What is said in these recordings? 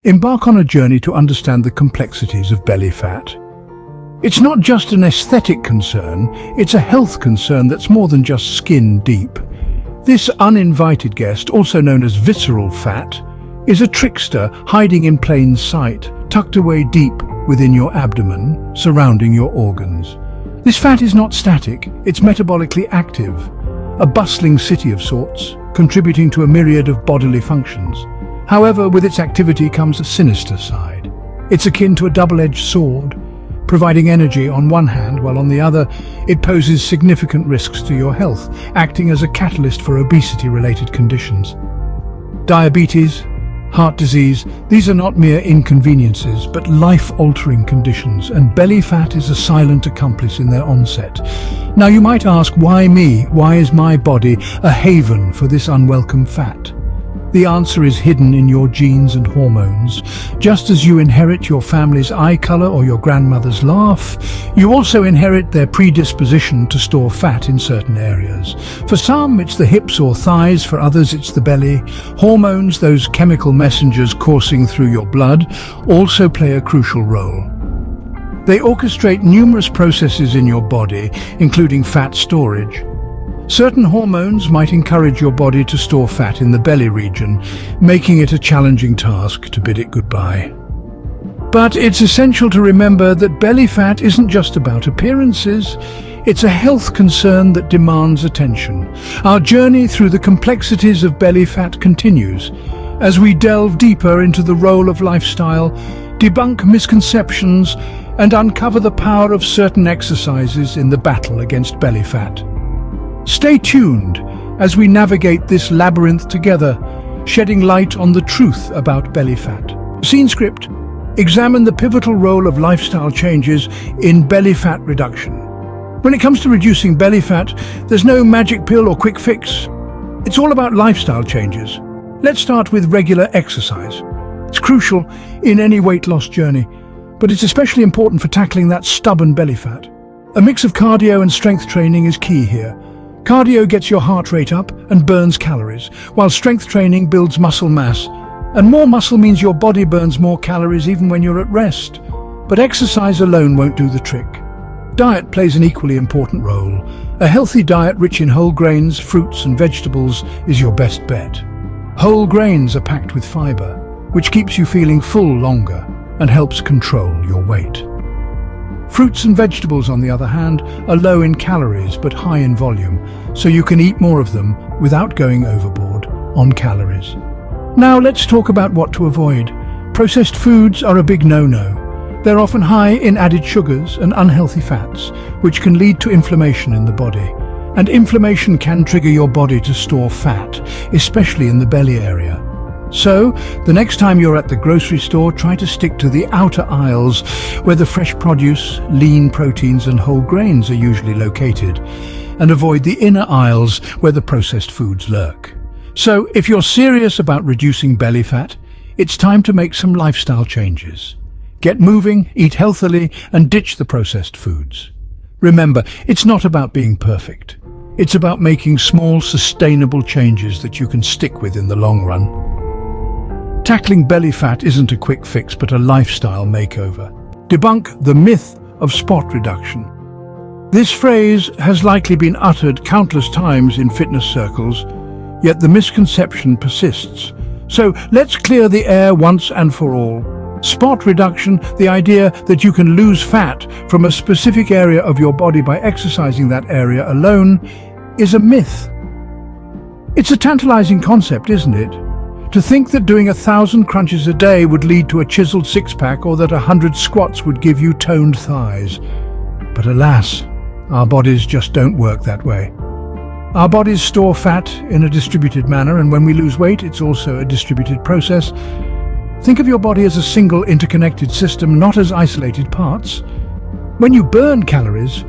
Embark on a journey to understand the complexities of belly fat. It's not just an aesthetic concern, it's a health concern that's more than just skin deep. This uninvited guest, also known as visceral fat, is a trickster hiding in plain sight, tucked away deep within your abdomen, surrounding your organs. This fat is not static, it's metabolically active, a bustling city of sorts, contributing to a myriad of bodily functions. However, with its activity comes a sinister side. It's akin to a double-edged sword, providing energy on one hand, while on the other, it poses significant risks to your health, acting as a catalyst for obesity-related conditions. Diabetes, heart disease, these are not mere inconveniences, but life-altering conditions, and belly fat is a silent accomplice in their onset. Now you might ask, why me? Why is my body a haven for this unwelcome fat? The answer is hidden in your genes and hormones. Just as you inherit your family's eye color or your grandmother's laugh, you also inherit their predisposition to store fat in certain areas. For some, it's the hips or thighs. For others, it's the belly. Hormones, those chemical messengers coursing through your blood, also play a crucial role. They orchestrate numerous processes in your body, including fat storage. Certain hormones might encourage your body to store fat in the belly region, making it a challenging task to bid it goodbye. But it's essential to remember that belly fat isn't just about appearances, it's a health concern that demands attention. Our journey through the complexities of belly fat continues, as we delve deeper into the role of lifestyle, debunk misconceptions, and uncover the power of certain exercises in the battle against belly fat. Stay tuned as we navigate this labyrinth together, shedding light on the truth about belly fat. Scene script: examine the pivotal role of lifestyle changes in belly fat reduction. When it comes to reducing belly fat, there's no magic pill or quick fix. It's all about lifestyle changes. Let's start with regular exercise. It's crucial in any weight loss journey, but it's especially important for tackling that stubborn belly fat. A mix of cardio and strength training is key here. Cardio gets your heart rate up and burns calories, while strength training builds muscle mass. And more muscle means your body burns more calories even when you're at rest. But exercise alone won't do the trick. Diet plays an equally important role. A healthy diet rich in whole grains, fruits and vegetables is your best bet. Whole grains are packed with fiber, which keeps you feeling full longer and helps control your weight. Fruits and vegetables, on the other hand, are low in calories but high in volume, so you can eat more of them without going overboard on calories. Now let's talk about what to avoid. Processed foods are a big no-no. They're often high in added sugars and unhealthy fats, which can lead to inflammation in the body. And inflammation can trigger your body to store fat, especially in the belly area. So, the next time you're at the grocery store, try to stick to the outer aisles where the fresh produce, lean proteins and whole grains are usually located, and avoid the inner aisles where the processed foods lurk. So, if you're serious about reducing belly fat, it's time to make some lifestyle changes. Get moving, eat healthily, and ditch the processed foods. Remember, it's not about being perfect. It's about making small, sustainable changes that you can stick with in the long run. Tackling belly fat isn't a quick fix, but a lifestyle makeover. Debunk the myth of spot reduction. This phrase has likely been uttered countless times in fitness circles, yet the misconception persists. So let's clear the air once and for all. Spot reduction, the idea that you can lose fat from a specific area of your body by exercising that area alone, is a myth. It's a tantalizing concept, isn't it? To think that doing 1,000 crunches a day would lead to a chiseled six-pack, or that 100 squats would give you toned thighs. But alas, our bodies just don't work that way. Our bodies store fat in a distributed manner, and when we lose weight, it's also a distributed process. Think of your body as a single interconnected system, not as isolated parts. When you burn calories,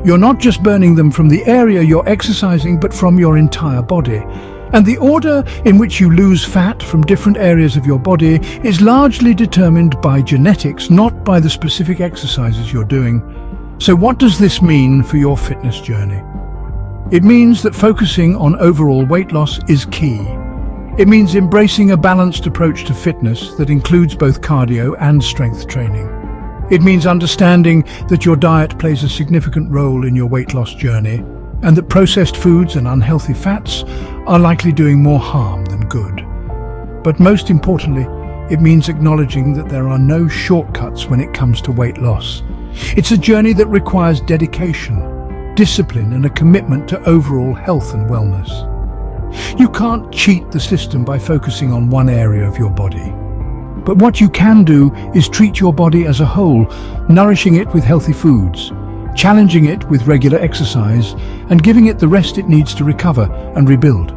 you're not just burning them from the area you're exercising, but from your entire body. And the order in which you lose fat from different areas of your body is largely determined by genetics, not by the specific exercises you're doing. So what does this mean for your fitness journey? It means that focusing on overall weight loss is key. It means embracing a balanced approach to fitness that includes both cardio and strength training. It means understanding that your diet plays a significant role in your weight loss journey, and that processed foods and unhealthy fats are likely doing more harm than good. But most importantly, it means acknowledging that there are no shortcuts when it comes to weight loss. It's a journey that requires dedication, discipline, and a commitment to overall health and wellness. You can't cheat the system by focusing on one area of your body. But what you can do is treat your body as a whole, nourishing it with healthy foods, challenging it with regular exercise, and giving it the rest it needs to recover and rebuild.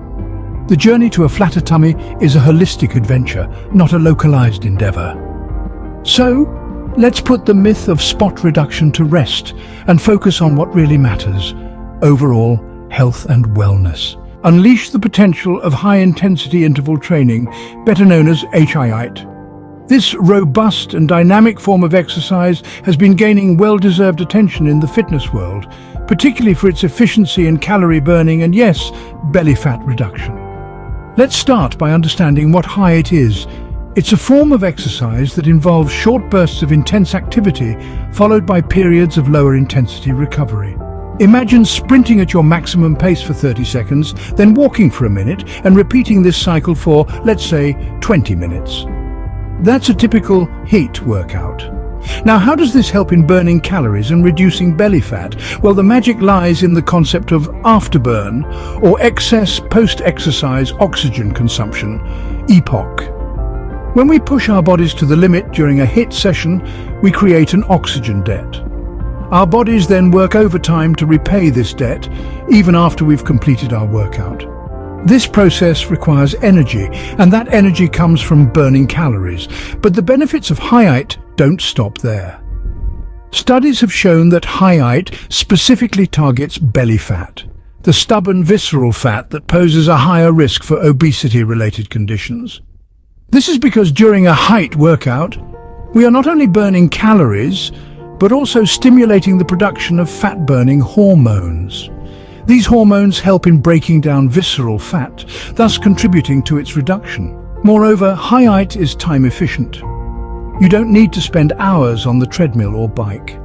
The journey to a flatter tummy is a holistic adventure, not a localized endeavor. So, let's put the myth of spot reduction to rest and focus on what really matters: overall health and wellness. Unleash the potential of high-intensity interval training, better known as HIIT. This robust and dynamic form of exercise has been gaining well-deserved attention in the fitness world, particularly for its efficiency in calorie burning and, yes, belly fat reduction. Let's start by understanding what HIIT is. It's a form of exercise that involves short bursts of intense activity followed by periods of lower intensity recovery. Imagine sprinting at your maximum pace for 30 seconds, then walking for a minute and repeating this cycle for, let's say, 20 minutes. That's a typical HIIT workout. Now, how does this help in burning calories and reducing belly fat? Well, the magic lies in the concept of afterburn, or excess post-exercise oxygen consumption, EPOC. When we push our bodies to the limit during a HIIT session, we create an oxygen debt. Our bodies then work overtime to repay this debt, even after we've completed our workout. This process requires energy, and that energy comes from burning calories. But the benefits of HIIT don't stop there. Studies have shown that HIIT specifically targets belly fat, the stubborn visceral fat that poses a higher risk for obesity-related conditions. This is because during a HIIT workout, we are not only burning calories, but also stimulating the production of fat-burning hormones. These hormones help in breaking down visceral fat, thus contributing to its reduction. Moreover, HIIT is time efficient. You don't need to spend hours on the treadmill or bike.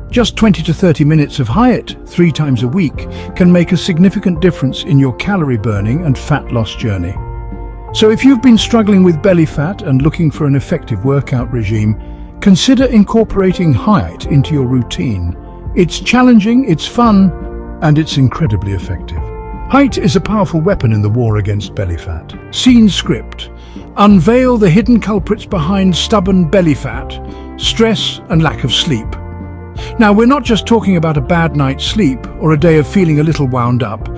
Just 20 to 30 minutes of HIIT 3 times a week can make a significant difference in your calorie burning and fat loss journey. So if you've been struggling with belly fat and looking for an effective workout regime, consider incorporating HIIT into your routine. It's challenging, it's fun, and it's incredibly effective. HIIT is a powerful weapon in the war against belly fat. Scene script: unveil the hidden culprits behind stubborn belly fat, stress and lack of sleep. Now, we're not just talking about a bad night's sleep or a day of feeling a little wound up.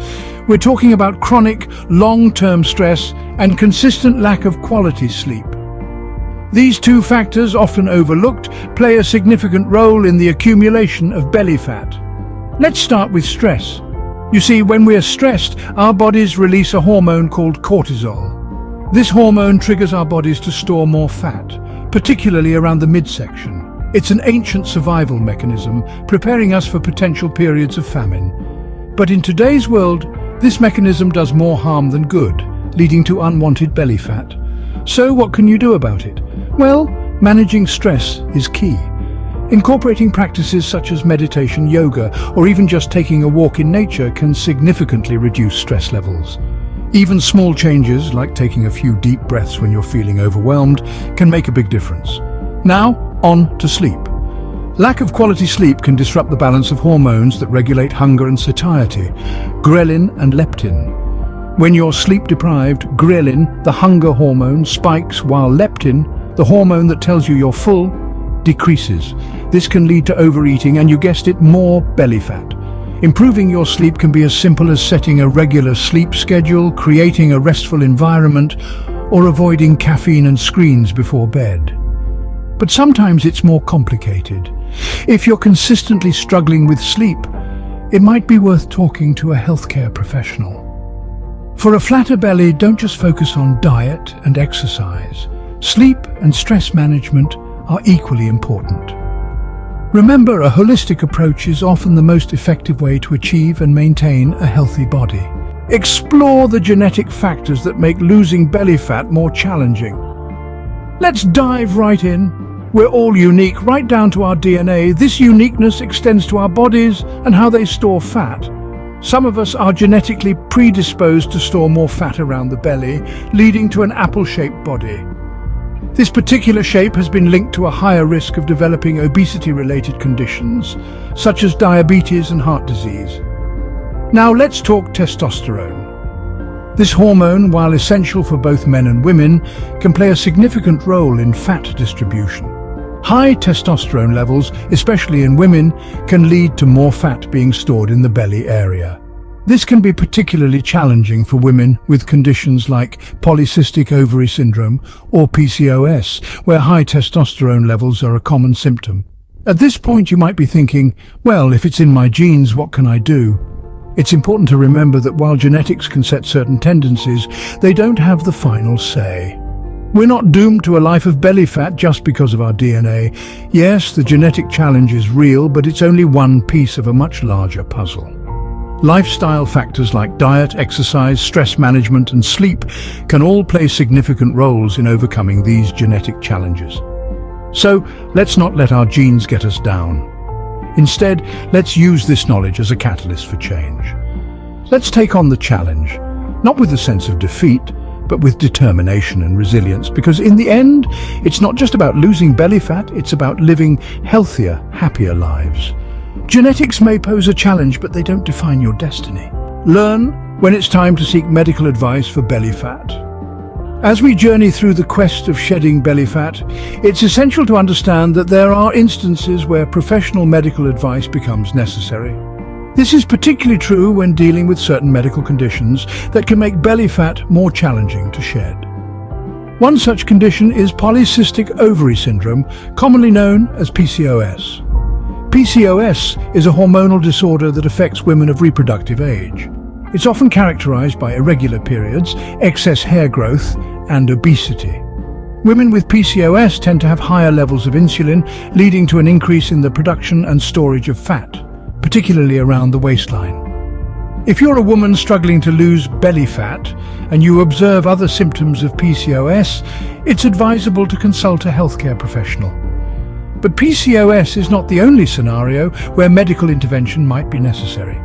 We're talking about chronic, long-term stress and consistent lack of quality sleep. These two factors, often overlooked, play a significant role in the accumulation of belly fat. Let's start with stress. You see, when we are stressed, our bodies release a hormone called cortisol. This hormone triggers our bodies to store more fat, particularly around the midsection. It's an ancient survival mechanism, preparing us for potential periods of famine. But in today's world, this mechanism does more harm than good, leading to unwanted belly fat. So what can you do about it? Well, managing stress is key. Incorporating practices such as meditation, yoga, or even just taking a walk in nature can significantly reduce stress levels. Even small changes, like taking a few deep breaths when you're feeling overwhelmed, can make a big difference. Now, on to sleep. Lack of quality sleep can disrupt the balance of hormones that regulate hunger and satiety, ghrelin and leptin. When you're sleep-deprived, ghrelin, the hunger hormone, spikes, while leptin, the hormone that tells you you're full, decreases. This can lead to overeating and, you guessed it, more belly fat. Improving your sleep can be as simple as setting a regular sleep schedule, creating a restful environment, or avoiding caffeine and screens before bed. But sometimes it's more complicated. If you're consistently struggling with sleep, it might be worth talking to a healthcare professional. For a flatter belly, don't just focus on diet and exercise. Sleep and stress management are equally important. Remember, a holistic approach is often the most effective way to achieve and maintain a healthy body. explore the genetic factors that make losing belly fat more challenging. Let's dive right in. We're all unique, right down to our DNA. This uniqueness extends to our bodies and how they store fat. Some of us are genetically predisposed to store more fat around the belly, leading to an apple-shaped body. This particular shape has been linked to a higher risk of developing obesity-related conditions, such as diabetes and heart disease. Now let's talk testosterone. This hormone, while essential for both men and women, can play a significant role in fat distribution. High testosterone levels, especially in women, can lead to more fat being stored in the belly area. This can be particularly challenging for women with conditions like polycystic ovary syndrome or PCOS, where high testosterone levels are a common symptom. At this point, you might be thinking, well, if it's in my genes, what can I do? It's important to remember that while genetics can set certain tendencies, they don't have the final say. We're not doomed to a life of belly fat just because of our DNA. Yes, the genetic challenge is real, but it's only one piece of a much larger puzzle. Lifestyle factors like diet, exercise, stress management, and sleep can all play significant roles in overcoming these genetic challenges. So, let's not let our genes get us down. Instead, let's use this knowledge as a catalyst for change. Let's take on the challenge, not with a sense of defeat, but with determination and resilience, because in the end, it's not just about losing belly fat, it's about living healthier, happier lives. Genetics may pose a challenge, but they don't define your destiny. Learn when it's time to seek medical advice for belly fat. As we journey through the quest of shedding belly fat, it's essential to understand that there are instances where professional medical advice becomes necessary. This is particularly true when dealing with certain medical conditions that can make belly fat more challenging to shed. One such condition is polycystic ovary syndrome, commonly known as PCOS. PCOS is a hormonal disorder that affects women of reproductive age. It's often characterized by irregular periods, excess hair growth, and obesity. Women with PCOS tend to have higher levels of insulin, leading to an increase in the production and storage of fat, particularly around the waistline. If you're a woman struggling to lose belly fat and you observe other symptoms of PCOS, it's advisable to consult a healthcare professional. But PCOS is not the only scenario where medical intervention might be necessary.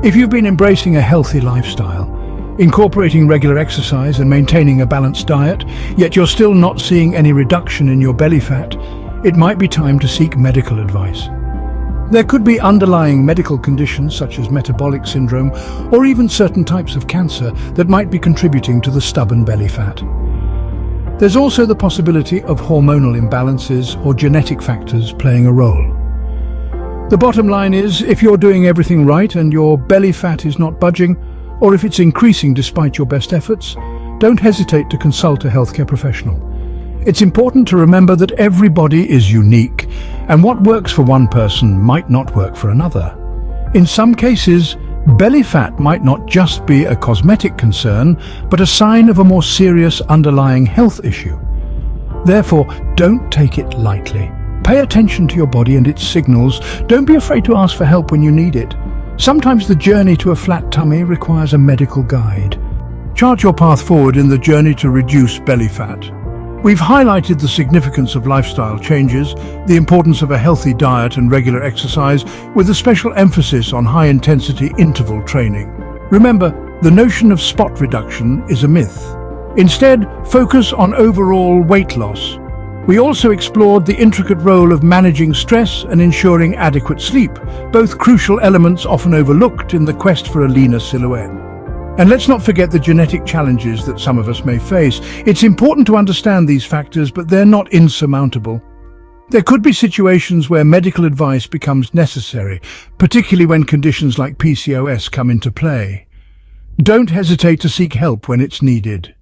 If you've been embracing a healthy lifestyle, incorporating regular exercise and maintaining a balanced diet, yet you're still not seeing any reduction in your belly fat, it might be time to seek medical advice. There could be underlying medical conditions such as metabolic syndrome or even certain types of cancer that might be contributing to the stubborn belly fat. There's also the possibility of hormonal imbalances or genetic factors playing a role. The bottom line is, if you're doing everything right and your belly fat is not budging, or if it's increasing despite your best efforts, don't hesitate to consult a healthcare professional. It's important to remember that every body is unique, and what works for one person might not work for another. In some cases, belly fat might not just be a cosmetic concern, but a sign of a more serious underlying health issue. Therefore, don't take it lightly. Pay attention to your body and its signals. Don't be afraid to ask for help when you need it. Sometimes the journey to a flat tummy requires a medical guide. Chart your path forward in the journey to reduce belly fat. We've highlighted the significance of lifestyle changes, the importance of a healthy diet and regular exercise, with a special emphasis on high-intensity interval training. Remember, the notion of spot reduction is a myth. Instead, focus on overall weight loss. We also explored the intricate role of managing stress and ensuring adequate sleep, both crucial elements often overlooked in the quest for a leaner silhouette. And let's not forget the genetic challenges that some of us may face. It's important to understand these factors, but they're not insurmountable. There could be situations where medical advice becomes necessary, particularly when conditions like PCOS come into play. Don't hesitate to seek help when it's needed.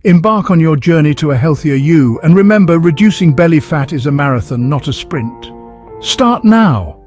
Embark on your journey to a healthier you, and remember, reducing belly fat is a marathon, not a sprint. Start now.